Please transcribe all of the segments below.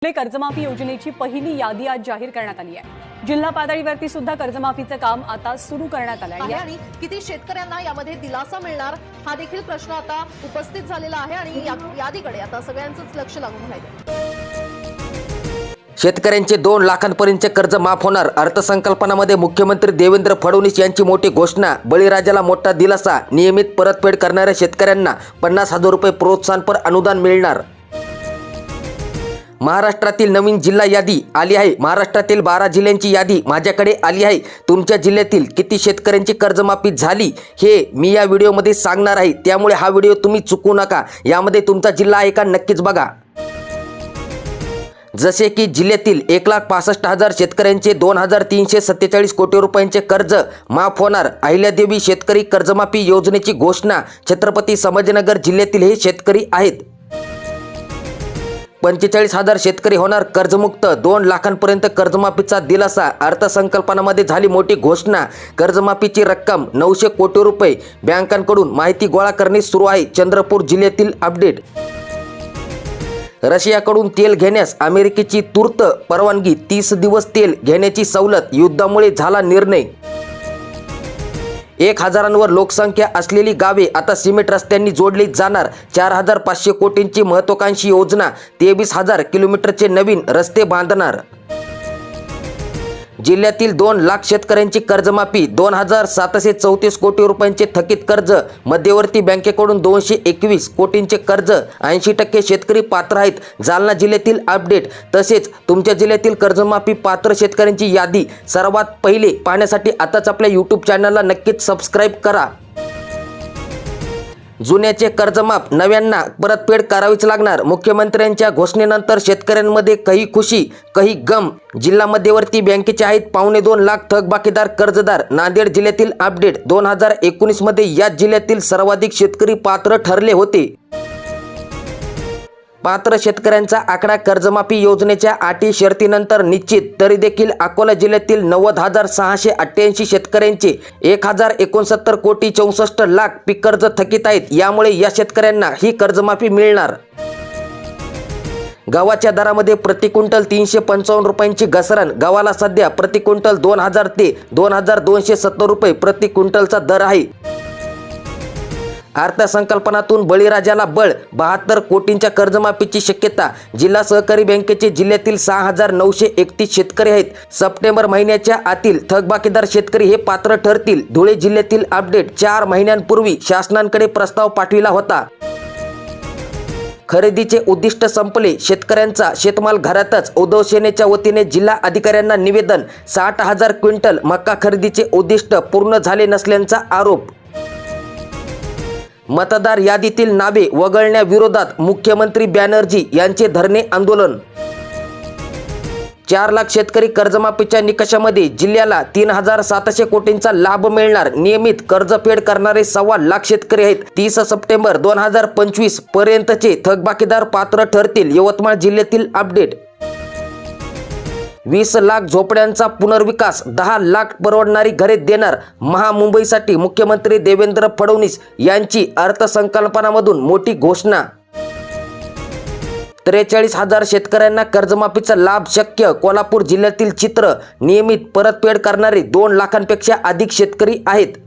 कर्जमाफी योजनेची पहिली यादी आज जाहीर करण्यात आली आहे। जिल्हा पातळीवरती सुद्धा कर्जमाफीचे काम आता सुरू करण्यात आले आहे आणि किती शेतकऱ्यांना यामध्ये दिलासा मिळणार हा देखील प्रश्न आता उपस्थित झालेला आहे आणि यादीकडे आता सगळ्यांचंच लक्ष लागून राहिलं। शेतकऱ्यांचे 2 लाखांपर्यंतचे कर्ज माफ होणार। अर्थसंकल्पामध्ये मुख्यमंत्री देवेंद्र फडणवीस यांची मोठी घोषणा। बळीराजाला मोठा दिलासा। नियमित परतफेड करणाऱ्या शेतकऱ्यांना 50,000 रुपये प्रोत्साहनपर अनुदान मिळणार। महाराष्ट्रातील नवीन जिल्हा यादी आली आहे। महाराष्ट्रातील 12 जिल्ह्यांची यादी माझ्याकडे आली आहे। तुमच्या जिल्ह्यातील किती शेतकऱ्यांची कर्जमाफी झाली हे मी या व्हिडिओमध्ये सांगणार आहे, त्यामुळे हा व्हिडिओ तुम्ही चुकू नका। यामध्ये तुमचा जिल्हा आहे का नक्कीच बघा। जसे की जिल्ह्यातील 1,65,000 शेतकऱ्यांचे 2,347 कोटी रुपयांचे कर्ज माफ होणार। अहिल्यादेवी शेतकरी कर्जमाफी योजनेची घोषणा। छत्रपती संभाजीनगर जिल्ह्यातील हे शेतकरी आहेत। 45,000 शेतकरी होणार कर्जमुक्त। 2 लाखांपर्यंत कर्जमाफीचा दिलासा। अर्थसंकल्पामध्ये झाली मोठी घोषणा। कर्जमाफीची रक्कम 900 कोटी रुपये। बँकांकडून माहिती गोळा करणे सुरू आहे। चंद्रपूर जिल्ह्यातील अपडेट। रशियाकडून तेल घेण्यास अमेरिकेची तूर्त परवानगी। 30 दिवस तेल घेण्याची सवलत। युद्धामुळे झाला निर्णय। 1,000वर लोकसंख्या असलेली गावे आता सिमेंट रस्त्यांनी जोडली जाणार। 4,500 कोटींची महत्त्वाकांक्षी योजना। 23,000 किलोमीटरचे नवीन रस्ते बांधणार। जिल्ह्यातील 2 लाख शेतकऱ्यांची कर्जमाफी। 2,734 कोटी रुपयांचे थकीत कर्ज। मध्यवर्ती बँकेकडून 221 कोटींचे कर्ज। 80% शेतकरी पात्र आहेत। जालना जिल्ह्यातील अपडेट। तसेच तुमच्या जिल्ह्यातील कर्जमाफी पात्र शेतकऱ्यांची यादी सर्वात पहिले पाहण्यासाठी आताच आपल्या यूट्यूब चॅनलला नक्कीच सबस्क्राईब करा। जुन्याचे कर्जमाफ, नव्यांना परतफेड करावीच लागणार। मुख्यमंत्र्यांच्या घोषणेनंतर शेतकऱ्यांमध्ये काही खुशी काही गम। जिल्हा मध्यवर्ती बँकेचे आहेत 2.25 लाख थकबाकीदार कर्जदार। नांदेड जिल्ह्यातील अपडेट। 2019 मध्ये याच जिल्ह्यातील सर्वाधिक शेतकरी पात्र ठरले होते। पात्र शेतकऱ्यांचा आकडा कर्जमाफी योजनेच्या अटी शर्तीनंतर निश्चित। तरी देखील अकोला जिल्ह्यातील 90,688 शेतकऱ्यांचे 1,069 कोटी 64 लाख पीक कर्ज थकीत आहेत। यामुळे या शेतकऱ्यांना ही कर्जमाफी मिळणार। गव्हाच्या दरामध्ये प्रति क्विंटल 355 रुपयांची घसरण। गव्हाला सध्या प्रति क्विंटल 2,000 ते 2,270 रुपये प्रति क्विंटलचा दर आहे। अर्थसंकल्पातून बळीराजाला बळ। 72 कोटींच्या कर्जमाफीची शक्यता। जिल्हा सहकारी बँकेचे जिल्ह्यातील 6,931 शेतकरी आहेत। सप्टेंबर महिन्याच्या आतील थकबाकीदार शेतकरी हे पात्र ठरतील। धुळे जिल्ह्यातील अपडेट। 4 महिन्यांपूर्वी शासनाकडे प्रस्ताव पाठविला होता। खरेदीचे उद्दिष्ट संपले। शेतकऱ्यांचा शेतमाल घरातच। उद्धव सेनेच्या वतीने जिल्हा अधिकाऱ्यांना निवेदन। 60,000 क्विंटल मका खरेदीचे उद्दिष्ट पूर्ण झाले नसल्याचा आरोप। मतदार यादीतील नावे वगळण्याविरोधात मुख्यमंत्री बॅनर्जी यांचे धरणे आंदोलन। 4 लाख शेतकरी कर्जमाफीच्या निकषामध्ये जिल्ह्याला 3,700 कोटींचा लाभ मिळणार। नियमित कर्जफेड करणारे 1.25 लाख शेतकरी आहेत। 30 सप्टेंबर 2025 पर्यंतचे थकबाकीदार पात्र ठरतील। यवतमाळ जिल्ह्यातील अपडेट। 20 लाख झोपड्यांचा पुनर्विकास। 10 लाख परवडणारी घरे देणार। महामुंबईसाठी मुख्यमंत्री देवेंद्र फडणवीस यांची अर्थसंकल्पामधून मोठी घोषणा। 43,000 शेतकऱ्यांना कर्जमाफीचा लाभ शक्य। कोल्हापूर जिल्ह्यातील चित्र। नियमित परतफेड करणारे 2 लाखांपेक्षा अधिक शेतकरी आहेत।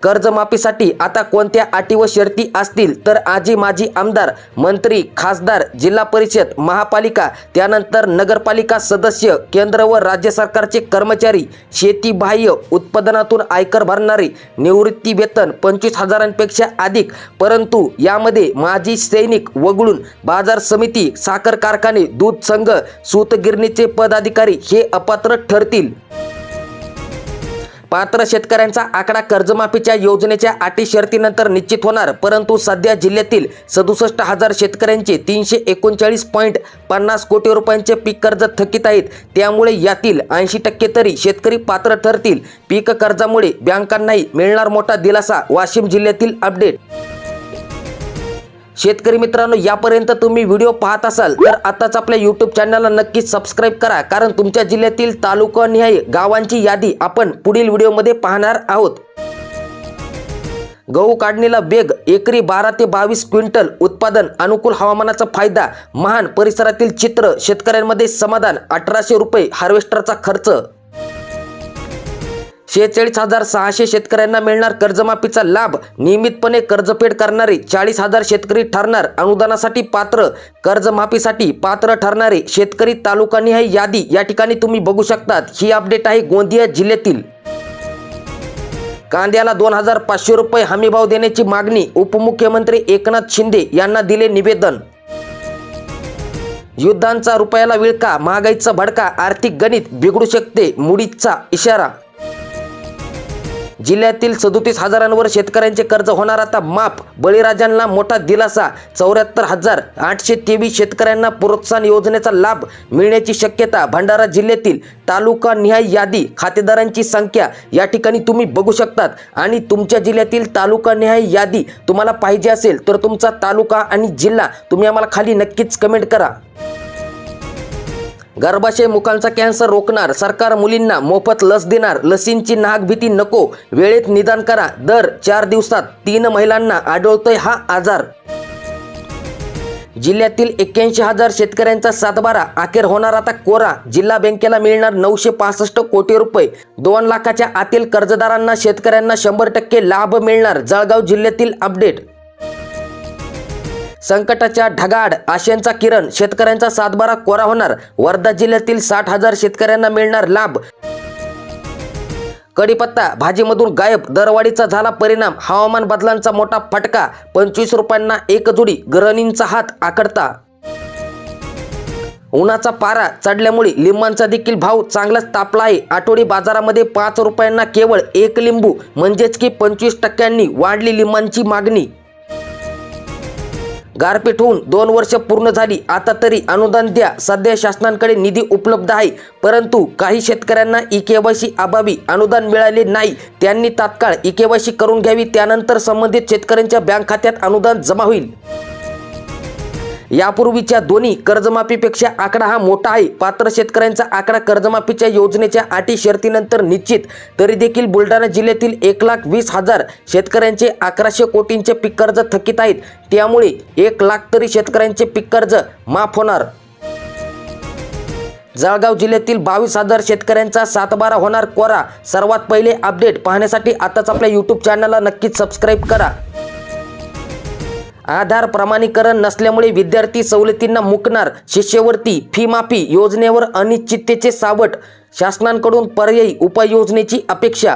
कर्जमाफीसाठी आता कोणत्या अटी व शर्ती असतील तर आजी माजी आमदार, मंत्री, खासदार, जिल्हा परिषद, महापालिका, त्यानंतर नगरपालिका सदस्य, केंद्र व राज्य सरकारचे कर्मचारी, शेतीबाह्य उत्पादनातून आयकर भरणारे, निवृत्ती वेतन 25,000पेक्षा अधिक, परंतु यामध्ये माजी सैनिक वगळून बाजार समिती, साखर कारखाने, दूध संघ, सूतगिरणीचे पदाधिकारी हे अपात्र ठरतील। पात्र शेतकऱ्यांचा आकडा कर्जमाफीच्या योजनेच्या अटी शर्तीनंतर निश्चित होणार। परंतु सध्या जिल्ह्यातील 67,000 शेतकऱ्यांचे 339.50 कोटी रुपयांचे पीक कर्ज थकीत आहेत। त्यामुळे यातील 80% तरी शेतकरी पात्र ठरतील। पीक कर्जामुळे बँकांनाही मिळणार मोठा दिलासा। वाशिम जिल्ह्यातील अपडेट। शेतकरी मित्रांनो, यापर्यंत तुम्ही व्हिडिओ पाहत असाल तर आताच आपल्या यूट्यूब चॅनलला नक्कीच सबस्क्राईब करा, कारण तुमच्या जिल्ह्यातील तालुकानिहाय गावांची यादी आपण पुढील व्हिडिओमध्ये पाहणार आहोत। गहू काढणीला वेग, एकरी 12 ते 22 क्विंटल उत्पादन, अनुकूल हवामानाचा फायदा, महान परिसरातील चित्र, शेतकऱ्यांमध्ये समाधान, 1800 रुपये हार्वेस्टरचा खर्च. 46,600 शेतकऱ्यांना मिळणार कर्जमाफीचा लाभ, नियमितपणे कर्जफेड करणारे 40,000 शेतकरी ठरणार अनुदानासाठी पात्र. कर्जमाफीसाठी पात्र ठरणारे शेतकरी तालुकानिहाय यादी या ठिकाणी तुम्ही बघू शकतात. ही अपडेट आहे गोंदिया जिल्ह्यातील. कांद्याला 2,500 रुपये हमीभाव देण्याची मागणी, उपमुख्यमंत्री एकनाथ शिंदे यांना दिले निवेदन. युद्धांचा रुपयाला विळखा, महागाईचा भडका, आर्थिक गणित बिघडू शकते, मूडीजचा इशारा. जिल्ह्यातील 37,000 शेतकऱ्यांचे कर्ज होणार आता माफ, बळीराजांना मोठा दिलासा. 74,823 शेतकऱ्यांना प्रोत्साहन योजनेचा लाभ मिळण्याची शक्यता. भंडारा जिल्ह्यातील तालुका निहाय यादी, खातेदारांची संख्या या ठिकाणी तुम्ही बघू शकतात. आणि तुमच्या जिल्ह्यातील तालुका निहाय यादी तुम्हाला पाहिजे असेल तर तुमचा तालुका आणि जिल्हा तुम्ही आम्हाला खाली नक्कीच कमेंट करा. गर्भाशय मुखांचा कॅन्सर रोखणार, सरकार मुलींना मोफत लस देणार. लसींची नाहक भीती नको, वेळेत निदान करा. दर 4 दिवसात 3 महिलांना आढळतोय हा आजार. जिल्ह्यातील 81,000 शेतकऱ्यांचा 7/12 अखेर होणार आता कोरा. जिल्हा बँकेला मिळणार 965 कोटी रुपये. 2 लाखाच्या आतील कर्जदारांना शेतकऱ्यांना 100% लाभ मिळणार. जळगाव जिल्ह्यातील अपडेट. संकटाच्या ढगाआड आशेंचा किरण, शेतकऱ्यांचा 7/12 कोरा होणार. वर्धा जिल्ह्यातील 60,000 शेतकऱ्यांना मिळणार लाभ. कढीपत्ता भाजीमधून गायब, दरवाढीचा झाला परिणाम. हवामान बदलांचा मोठा फटका, 25 रुपयांना एक जुडी, गृहिणींचा हात आखडता. उन्हाचा पारा चढल्यामुळे लिंबांचा देखील भाव चांगलाच तापला आहे. आठवडी बाजारामध्ये 5 रुपयांना केवळ एक लिंबू, म्हणजेच की 25% वाढली लिंबांची मागणी. गारपीट होऊन 2 वर्ष पूर्ण झाली, आता तरी अनुदान द्या. सध्या शासनाकडे निधी उपलब्ध आहे, परंतु काही शेतकऱ्यांना ई-केवायसी अभावी अनुदान मिळाले नाही. त्यांनी तात्काळ ई-केवायसी करून घ्यावी, त्यानंतर संबंधित शेतकऱ्यांच्या बँक खात्यात अनुदान जमा होईल. यापूर्वीच्या दोन्ही कर्जमाफीपेक्षा आकडा हा मोठा आहे. पात्र शेतकऱ्यांचा आकडा कर्जमाफीच्या योजनेच्या अटी शर्तीनंतर निश्चित. तरी देखील बुलढाणा जिल्ह्यातील 1,20,000 शेतकऱ्यांचे 1100 कोटींचे पीक कर्ज थकीत आहेत. त्यामुळे 1 लाख तरी शेतकऱ्यांचे पीक कर्ज माफ होणार. जळगाव जिल्ह्यातील 22,000 शेतकऱ्यांचा 7/12 होणार कोरा. सर्वात पहिले अपडेट पाहण्यासाठी आताच आपल्या यूट्यूब चॅनलला नक्कीच सबस्क्राईब करा. आधार प्रमाणीकरण नसल्यामुळे विद्यार्थी सवलतींना मुकणार. शिष्यवृत्ती फी माफी योजनेवर अनिश्चिततेचे सावट, शासनाकडून पर्यायी उपाययोजनेची अपेक्षा.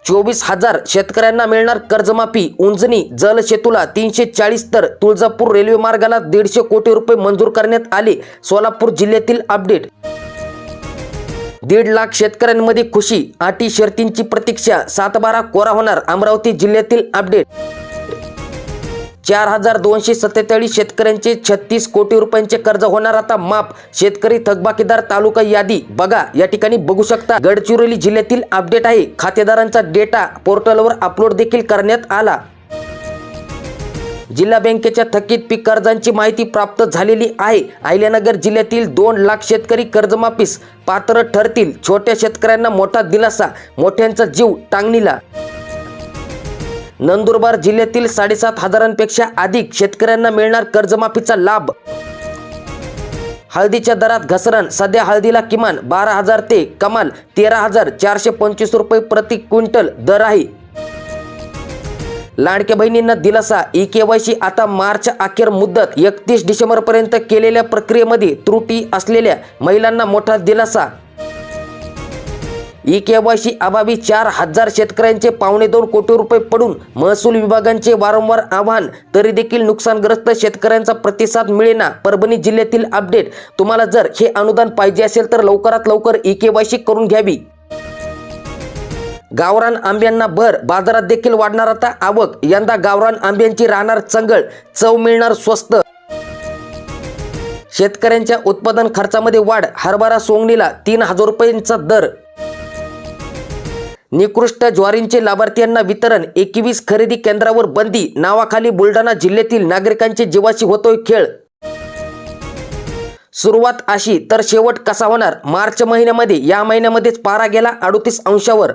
24,000 शेतकऱ्यांना मिळणार कर्जमाफी. उंजनी जलसेतूला 340 तर तुळजापूर रेल्वे मार्गाला 150 कोटी रुपये मंजूर करण्यात आले. सोलापूर जिल्ह्यातील अपडेट. 1.5 लाख शेतकऱ्यांमध्ये खुशी, अटी शर्तींची प्रतीक्षा. 7/12 कोरा होणार. अमरावती जिल्ह्यातील अपडेट. 4,247 शेतकऱ्यांचे 36 कोटी रुपयांचे कर्ज होणार आता माफ. शेतकरी थकबाकीदार तालुका यादी बघा या ठिकाणी बघू शकता. गडचिरोली जिल्ह्यातील अपडेट आहे. खातेदारांचा डेटा पोर्टलवर अपलोड देखील करण्यात आला. जिल्हा बँकेच्या थकीत पीक कर्जांची माहिती प्राप्त झालेली आहे. अहिल्यानगर जिल्ह्यातील 2 लाख शेतकरी कर्जमाफीस पात्र ठरतील. छोट्या शेतकऱ्यांना मोठा दिलासा, मोठ्यांचा जीव टांगणीला. नंदुरबार जिल्ह्यातील 7,500पेक्षा अधिक शेतकऱ्यांना मिळणार कर्जमाफीचा लाभ. हळदीच्या दरात घसरण, सध्या हळदीला किमान 12,000 ते कमाल 13,425 रुपये प्रति क्विंटल दर आहे. लाडक्या बहिणींना दिलासा. ई-केवायसी आता मार्च अखेर मुदत. 31 डिसेंबरपर्यंत केलेल्या प्रक्रियेमध्ये त्रुटी असलेल्या महिलांना मोठा दिलासा. ई-केवायसी अभावी 4,000 शेतकऱ्यांचे 2.25 कोटी रुपये पडून महसूल विभागांचे वारंवार आवाहन, तरी देखील नुकसानग्रस्त शेतकऱ्यांचा प्रतिसाद मिळेना. परभणी जिल्ह्यातील अपडेट. तुम्हाला जर हे अनुदान पाहिजे असेल तर लवकरात लवकर ई-केवायसी करून घ्यावी. गावरान आंब्यांना भर, बाजारात देखील वाढणार आता आवक. यंदा गावरान आंब्यांची राहणार चंगळ, चव मिळणार स्वस्त. शेतकऱ्यांच्या उत्पादन खर्चामध्ये वाढ. हरभरा सोंगणीला 3,000 रुपयांचा दर. निकृष्ट ज्वारींचे लाभार्थ्यांना वितरण. 21 खरेदी केंद्रावर बंदी. नावाखाली बुलढाणा जिल्ह्यातील नागरिकांचे जीवाशी होतोय खेळ. सुरुवात अशी तर शेवट कसा होणार. मार्च महिन्यामध्ये, या महिन्यामध्येच पारा गेला 38 अंशावर.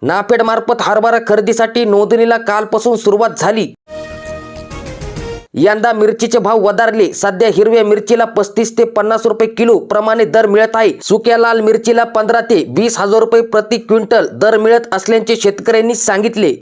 नाफेड मार्फत हरभरा खरेदीसाठी नोंदणीला कालपासून सुरुवात झाली. यंदा मिरचीचे भाव वधारले. सध्या हिरव्या मिरचीला 35 ते 50 रुपये किलो प्रमाणे दर मिळत आहे. सुक्या लाल मिरचीला 15 ते 20 हजार रुपये प्रति क्विंटल दर मिळत असल्याचे शेतकऱ्यांनी सांगितले.